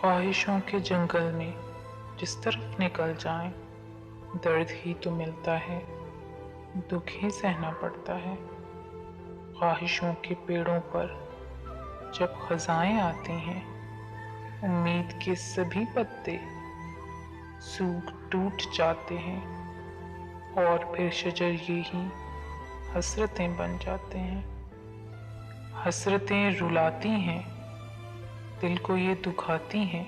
ख्वाहिशों के जंगल में जिस तरफ निकल जाएं, दर्द ही तो मिलता है, दुख ही सहना पड़ता है। ख्वाहिशों के पेड़ों पर जब खजाएं आती हैं, उम्मीद के सभी पत्ते सूख टूट जाते हैं और फिर शजर यही हसरतें बन जाते हैं। हसरतें रुलाती हैं, दिल को ये दुखाती हैं,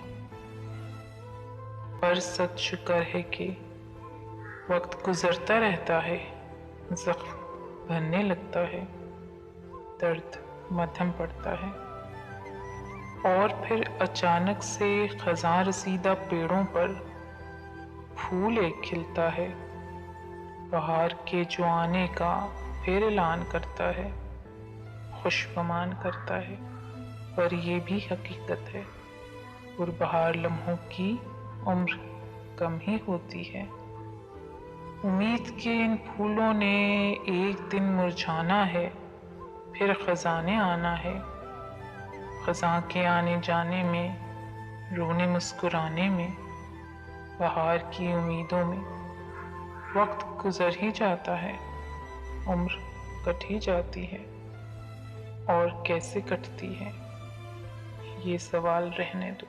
पर सच शुक्र है कि वक्त गुजरता रहता है, जख्म भरने लगता है, दर्द मध्यम पड़ता है और फिर अचानक से खजां रसीदा पेड़ों पर फूल एक खिलता है। बहार के जो आने का फिर ऐलान करता है, खुशगमान करता है, पर ये भी हकीकत है गुलबहार लम्हों की उम्र कम ही होती है। उम्मीद के इन फूलों ने एक दिन मुरझाना है, फिर खजाने आना है। खजां के आने जाने में, रोने मुस्कुराने में, बहार की उम्मीदों में वक्त गुजर ही जाता है, उम्र कट ही जाती है। और कैसे कटती है, ये सवाल रहने दो।